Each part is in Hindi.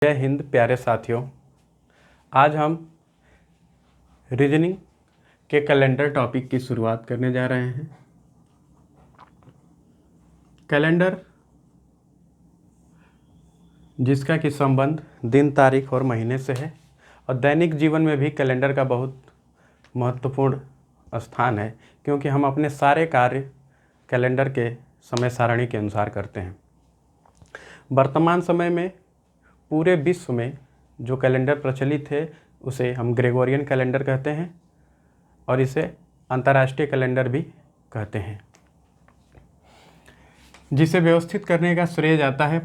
जय हिंद प्यारे साथियों। आज हम रीजनिंग के कैलेंडर टॉपिक की शुरुआत करने जा रहे हैं। कैलेंडर जिसका कि संबंध दिन, तारीख और महीने से है और दैनिक जीवन में भी कैलेंडर का बहुत महत्वपूर्ण स्थान है, क्योंकि हम अपने सारे कार्य कैलेंडर के समय सारणी के अनुसार करते हैं। वर्तमान समय में पूरे विश्व में जो कैलेंडर प्रचलित है उसे हम ग्रेगोरियन कैलेंडर कहते हैं और इसे अंतर्राष्ट्रीय कैलेंडर भी कहते हैं, जिसे व्यवस्थित करने का श्रेय जाता है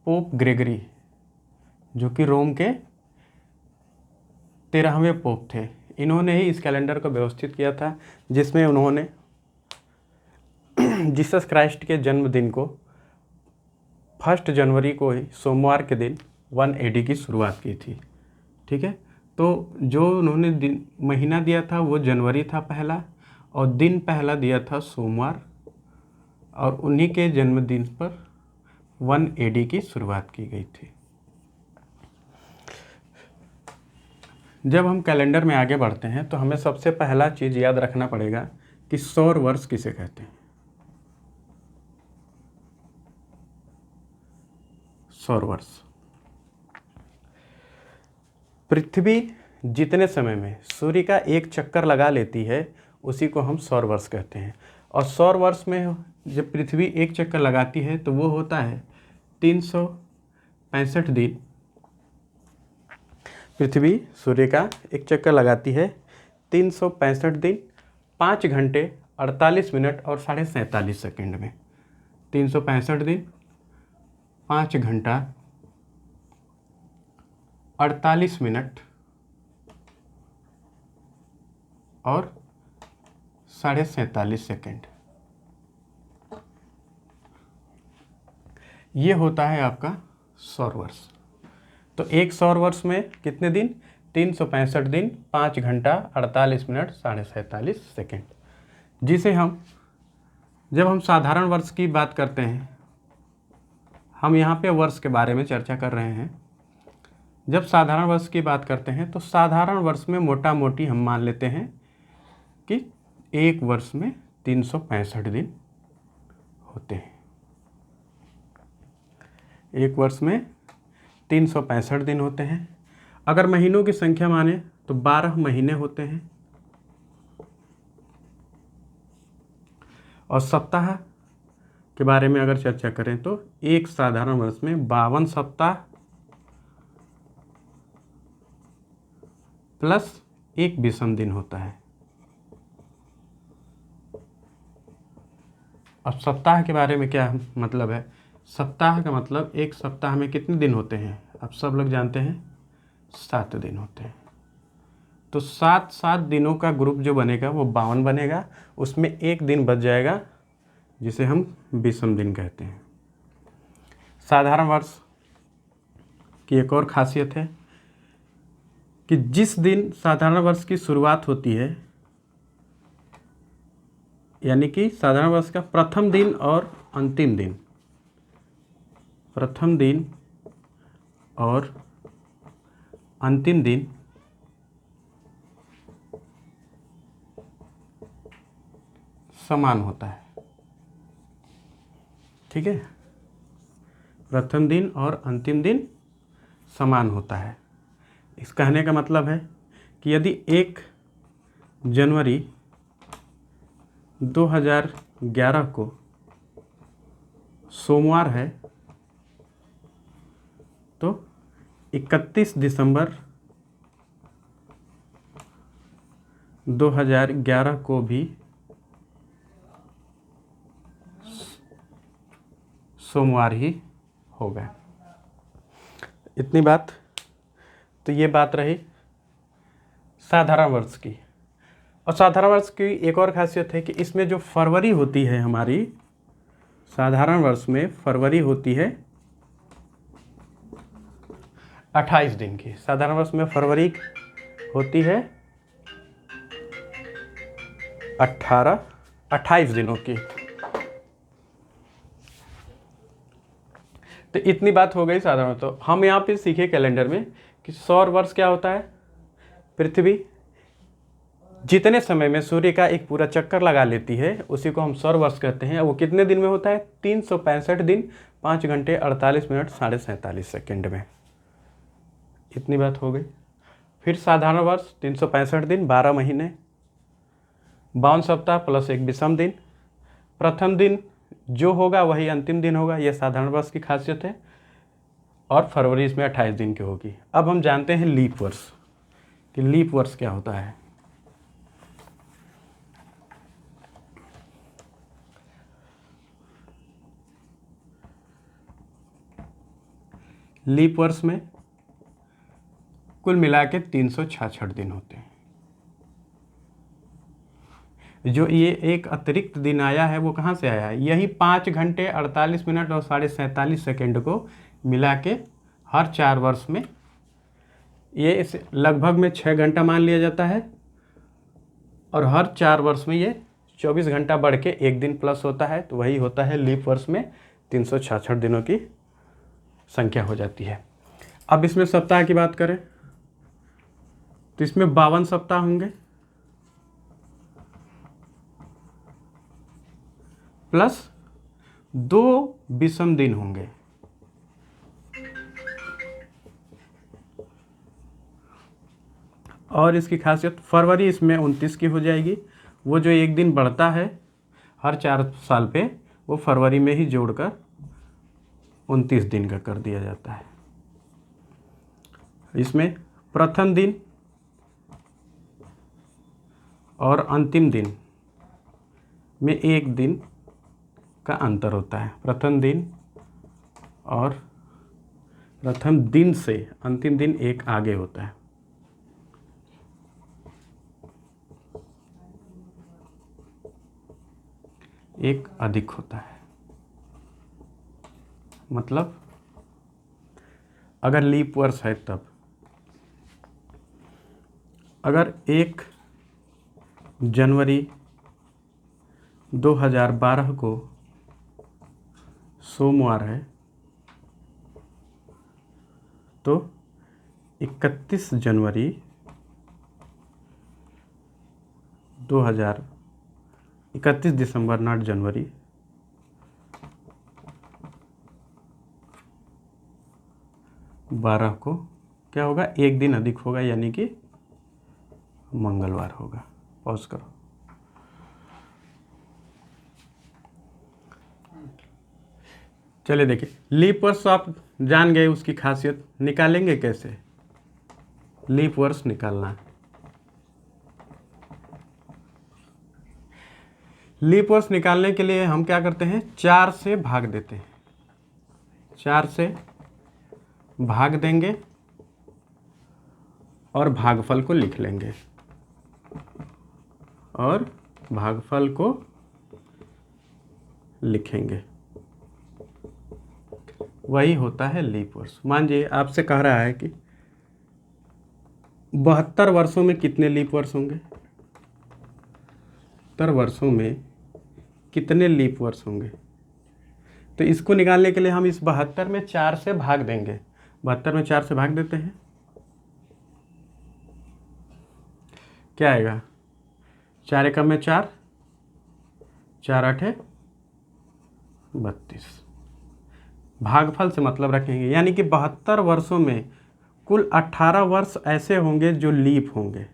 पोप ग्रेगरी, जो कि रोम के 13वें पोप थे। इन्होंने ही इस कैलेंडर को व्यवस्थित किया था, जिसमें उन्होंने जीसस क्राइस्ट के जन्मदिन को 1 जनवरी को ही सोमवार के दिन 1 AD की शुरुआत की थी। ठीक है, तो जो उन्होंने दिन महीना दिया था वो जनवरी था पहला, और दिन पहला दिया था सोमवार, और उन्हीं के जन्मदिन पर 1 AD की शुरुआत की गई थी। जब हम कैलेंडर में आगे बढ़ते हैं तो हमें सबसे पहला चीज़ याद रखना पड़ेगा कि सौर वर्ष किसे कहते हैं। सौर वर्ष पृथ्वी जितने समय में सूर्य का एक चक्कर लगा लेती है उसी को हम सौर वर्ष कहते हैं। और सौर वर्ष में जब पृथ्वी एक चक्कर लगाती है तो वो होता है 365 दिन। पृथ्वी सूर्य का एक चक्कर लगाती है 365 दिन, 5 घंटे 48 मिनट और 47.5 सेकेंड में। 365 दिन, 5 घंटा 48 मिनट और 47.5 सेकेंड, ये होता है आपका सौर वर्ष। तो एक सौर वर्ष में कितने दिन? 365 दिन, 5 घंटा 48 मिनट 47.5 सेकेंड, जिसे हम जब हम साधारण वर्ष की बात करते हैं, हम यहाँ पे वर्ष के बारे में चर्चा कर रहे हैं। जब साधारण वर्ष की बात करते हैं तो साधारण वर्ष में मोटा मोटी हम मान लेते हैं कि एक वर्ष में 365 दिन होते हैं। एक वर्ष में 365 दिन होते हैं। अगर महीनों की संख्या माने तो 12 महीने होते हैं, और सप्ताह के बारे में अगर चर्चा करें तो एक साधारण वर्ष में 52 सप्ताह प्लस एक विषम दिन होता है। अब सप्ताह के बारे में क्या मतलब है? सप्ताह का मतलब एक सप्ताह में कितने दिन होते हैं? अब सब लोग जानते हैं 7 दिन होते हैं। तो 7 दिनों का ग्रुप जो बनेगा वो 52 बनेगा। उसमें एक दिन बच जाएगा जिसे हम विषम दिन कहते हैं। साधारण वर्ष की एक और खासियत है कि जिस दिन साधारण वर्ष की शुरुआत होती है, यानी कि साधारण वर्ष का प्रथम दिन और अंतिम दिन, प्रथम दिन और अंतिम दिन समान होता है। ठीक है, प्रथम दिन और अंतिम दिन समान होता है। इस कहने का मतलब है कि यदि 1 जनवरी 2011 को सोमवार है तो 31 दिसंबर 2011 को भी सोमवार ही होगा। इतनी बात। तो ये बात रही साधारण वर्ष की। और साधारण वर्ष की एक और खासियत है कि इसमें जो फरवरी होती है, हमारी साधारण वर्ष में फरवरी होती है 28 दिन की। साधारण वर्ष में फरवरी होती है 28 दिनों की। तो इतनी बात हो गई साधारण। तो हम यहाँ पे सीखे कैलेंडर में कि सौर वर्ष क्या होता है, पृथ्वी जितने समय में सूर्य का एक पूरा चक्कर लगा लेती है उसी को हम सौर वर्ष कहते हैं। वो कितने दिन में होता है, 365 दिन 5 घंटे 48 मिनट 47 सेकेंड में। इतनी बात हो गई। फिर साधारण वर्ष 365 दिन 12 महीने 52 सप्ताह प्लस एक विषम दिन। प्रथम दिन जो होगा वही अंतिम दिन होगा, यह साधारण वर्ष की खासियत है। और फरवरी इसमें 28 दिन की होगी। अब हम जानते हैं लीप वर्ष, कि लीप वर्ष क्या होता है। लीप वर्ष में कुल मिला के 366 दिन होते हैं। जो ये एक अतिरिक्त दिन आया है वो कहाँ से आया है, यही 5 घंटे 48 मिनट और 47 सेकेंड को मिला के हर 4 वर्ष में, ये इस लगभग में 6 घंटा मान लिया जाता है। और हर 4 वर्ष में ये 24 घंटा बढ़ के एक दिन प्लस होता है, तो वही होता है लीप वर्ष में 366 दिनों की संख्या हो जाती है। अब इसमें सप्ताह की बात करें तो इसमें 52 सप्ताह होंगे प्लस 2 विषम दिन होंगे। और इसकी खासियत फरवरी इसमें 29 की हो जाएगी। वो जो एक दिन बढ़ता है हर 4 साल पे, वो फरवरी में ही जोड़कर 29 दिन का कर दिया जाता है। इसमें प्रथम दिन और अंतिम दिन में एक दिन का अंतर होता है। प्रथम दिन और प्रथम दिन से अंतिम दिन एक आगे होता है। एक अधिक होता है। मतलब अगर लीप वर्ष है तब अगर 1 जनवरी 2012 को सोमवार है तो 31 जनवरी 31 दिसंबर नॉट जनवरी 12 को क्या होगा, एक दिन अधिक होगा, यानी कि मंगलवार होगा। पॉज करो। चलिए देखिए, लीप वर्ष आप जान गए, उसकी खासियत निकालेंगे कैसे। लीप वर्ष निकालना है। लीप वर्ष निकालने के लिए हम क्या करते हैं, 4 से भाग देते हैं। 4 से भाग देंगे और भागफल को लिख लेंगे और भागफल को लिखेंगे। वही होता है लीप वर्ष। मान लीजिए आपसे कह रहा है कि 72 वर्षों में कितने लीप वर्ष होंगे, 72 वर्षों में कितने लीप वर्ष होंगे। तो इसको निकालने के लिए हम इस 72 में 4 से भाग देंगे। 72 में 4 से भाग देते हैं, क्या आएगा, 4 एकम में 4, 4 आठे 32। भागफल से मतलब रखेंगे, यानी कि 72 वर्षों में कुल 18 वर्ष ऐसे होंगे जो लीप होंगे।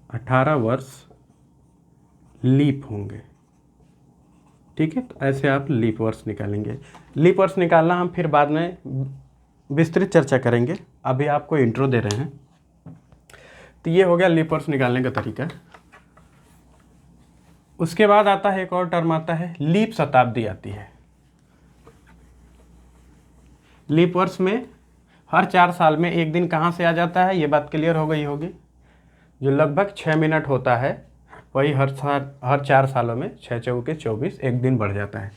18 वर्ष लीप होंगे। ठीक है, तो ऐसे आप लीप वर्ष निकालेंगे। लीप वर्ष निकालना हम फिर बाद में विस्तृत चर्चा करेंगे, अभी आपको इंट्रो दे रहे हैं। तो ये हो गया लीप वर्ष निकालने का तरीका। उसके बाद आता है एक और टर्म आता है, लीप शताब्दी आती है। लीप वर्ष में हर 4 साल में एक दिन कहाँ से आ जाता है, ये बात क्लियर हो गई होगी। जो लगभग 6 मिनट होता है वही हर 4 सालों में 6 चौके 24 एक दिन बढ़ जाता है।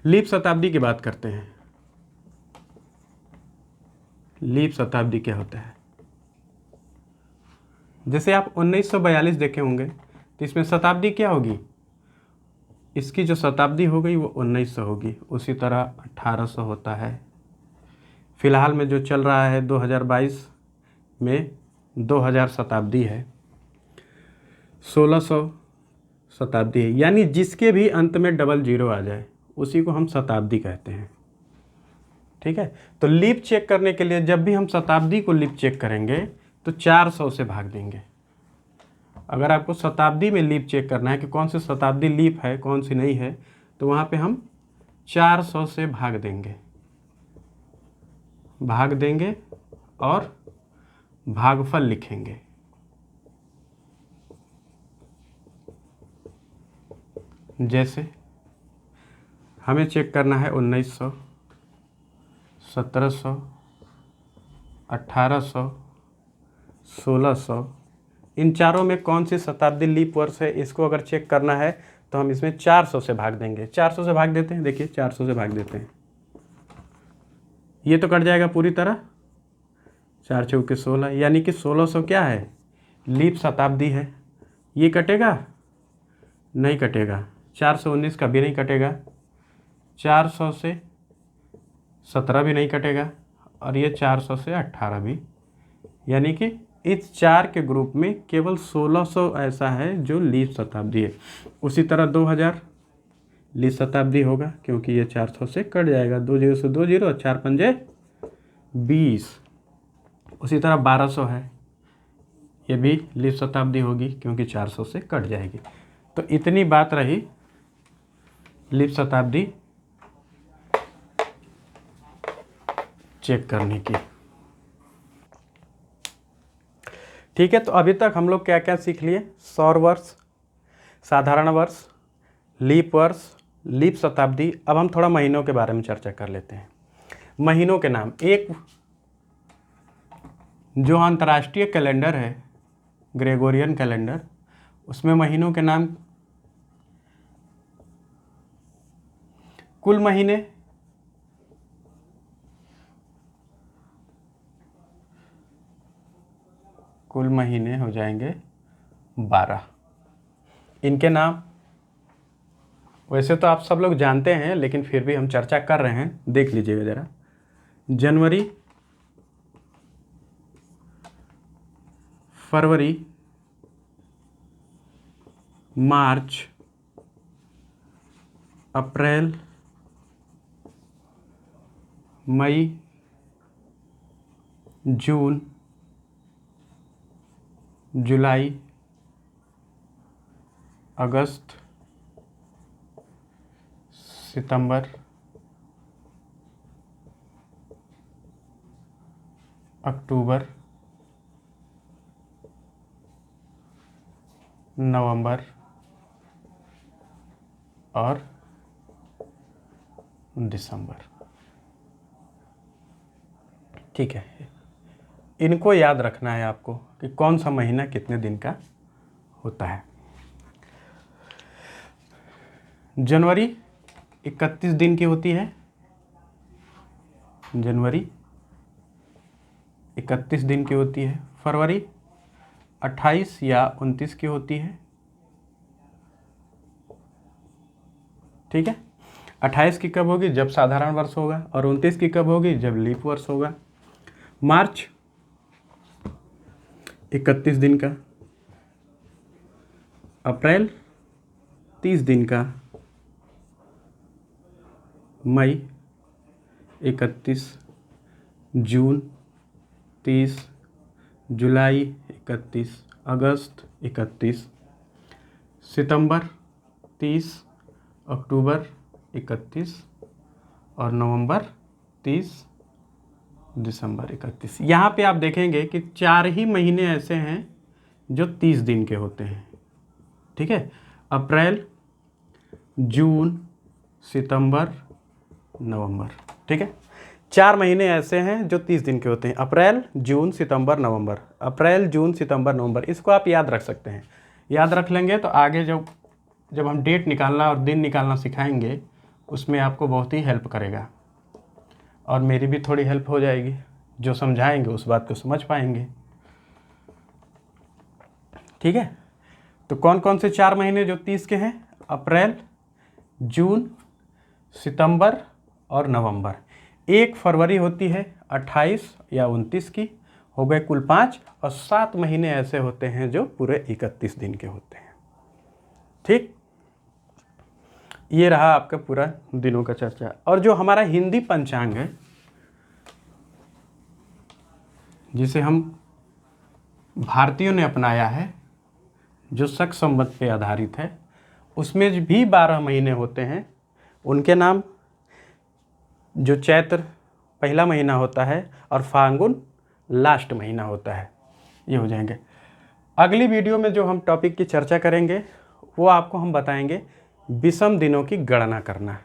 लीप शताब्दी की बात करते हैं। लीप शताब्दी क्या होता है, जैसे आप 1942 देखे होंगे तो इसमें शताब्दी क्या होगी, इसकी जो शताब्दी हो गई वो 1900 होगी। उसी तरह 1800 होता है। फ़िलहाल में जो चल रहा है 2022 में 2000 शताब्दी है, 1600 शताब्दी है। यानी जिसके भी अंत में डबल जीरो आ जाए उसी को हम शताब्दी कहते हैं। ठीक है, तो लीप चेक करने के लिए जब भी हम शताब्दी को लीप चेक करेंगे तो 400 से भाग देंगे। अगर आपको शताब्दी में लीप चेक करना है कि कौन सी शताब्दी लीप है कौन सी नहीं है, तो वहाँ पे हम 400 से भाग देंगे और भागफल लिखेंगे। जैसे हमें चेक करना है 1900, 1700, 1800, 1600, इन चारों में कौन सी शताब्दी लीप वर्ष है, इसको अगर चेक करना है तो हम इसमें 400 से भाग देंगे। 400 से भाग देते हैं, देखिए 400 से भाग देते हैं, ये तो कट जाएगा पूरी तरह, 4 चौके 16, यानी कि 1600 क्या है, लीप शताब्दी है। ये कटेगा नहीं कटेगा, 419 का भी नहीं कटेगा, 400 से 17 भी नहीं कटेगा, और ये 400 से 18 भी। यानी कि इस 4 के ग्रुप में केवल 1600 ऐसा है जो लीप शताब्दी है। उसी तरह 2000 लीप शताब्दी होगा क्योंकि ये 400 से कट जाएगा, 2 जीरो से 2 जीरो, 4 पंजे 20। उसी तरह 1200 है, ये भी लीप शताब्दी होगी क्योंकि 400 से कट जाएगी। तो इतनी बात रही लीप शताब्दी चेक करने की। ठीक है, तो अभी तक हम लोग क्या क्या सीख लिए, सौर वर्ष, साधारण वर्ष, लीप वर्ष, लीप शताब्दी। अब हम थोड़ा महीनों के बारे में चर्चा कर लेते हैं। महीनों के नाम, एक जो अंतर्राष्ट्रीय कैलेंडर है ग्रेगोरियन कैलेंडर, उसमें महीनों के नाम कुल महीने हो जाएंगे 12। इनके नाम वैसे तो आप सब लोग जानते हैं, लेकिन फिर भी हम चर्चा कर रहे हैं, देख लीजिएगा ज़रा। जनवरी, फरवरी, मार्च, अप्रैल, मई, जून, जुलाई, अगस्त, सितंबर, अक्टूबर, नवंबर और दिसंबर। ठीक है, इनको याद रखना है आपको कि कौन सा महीना कितने दिन का होता है। जनवरी 31 दिन की होती है, जनवरी 31 दिन की होती है। फरवरी 28 या 29 की होती है। ठीक है, 28 की कब होगी, जब साधारण वर्ष होगा, और 29 की कब होगी, जब लीप वर्ष होगा। मार्च 31 दिन का, अप्रैल 30 दिन का, मई 31, जून 30, जुलाई 31, अगस्त 31, सितंबर 30, अक्टूबर 31 और नवंबर 30, दिसंबर 31। यहाँ पे आप देखेंगे कि 4 ही महीने ऐसे हैं जो 30 दिन के होते हैं। ठीक है, अप्रैल, जून, सितंबर, नवंबर। ठीक है, 4 महीने ऐसे हैं जो 30 दिन के होते हैं, अप्रैल, जून, सितंबर, नवंबर। अप्रैल, जून, सितंबर, नवंबर, इसको आप याद रख सकते हैं। याद रख लेंगे तो आगे जब हम डेट निकालना और दिन निकालना सिखाएंगे उसमें आपको बहुत ही हेल्प करेगा, और मेरी भी थोड़ी हेल्प हो जाएगी। जो समझाएंगे उस बात को समझ पाएंगे। ठीक है, तो कौन कौन से 4 महीने जो 30 के हैं, अप्रैल, जून, सितंबर और नवंबर। 1 फरवरी होती है 28 या 29 की, हो गए कुल 5, और 7 महीने ऐसे होते हैं जो पूरे 31 दिन के होते हैं। ठीक, ये रहा आपका पूरा दिनों का चर्चा। और जो हमारा हिंदी पंचांग है, जिसे हम भारतीयों ने अपनाया है, जो शक संवत पे आधारित है, उसमें भी 12 महीने होते हैं। उनके नाम, जो चैत्र पहला महीना होता है और फाल्गुन लास्ट महीना होता है, ये हो जाएंगे। अगली वीडियो में जो हम टॉपिक की चर्चा करेंगे वो आपको हम बताएंगे विषम दिनों की गणना करना,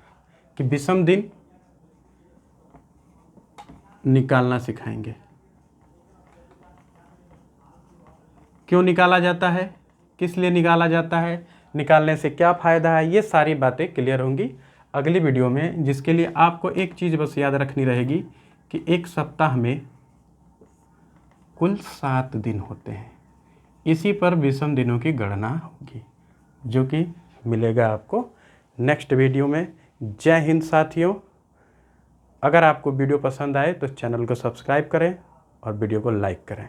कि विषम दिन निकालना सिखाएंगे, क्यों निकाला जाता है, किस लिए निकाला जाता है, निकालने से क्या फ़ायदा है, ये सारी बातें क्लियर होंगी अगली वीडियो में। जिसके लिए आपको एक चीज़ बस याद रखनी रहेगी कि एक सप्ताह में कुल 7 दिन होते हैं। इसी पर विषम दिनों की गणना होगी, जो कि मिलेगा आपको नेक्स्ट वीडियो में। जय हिंद साथियों। अगर आपको वीडियो पसंद आए तो चैनल को सब्सक्राइब करें और वीडियो को लाइक करें।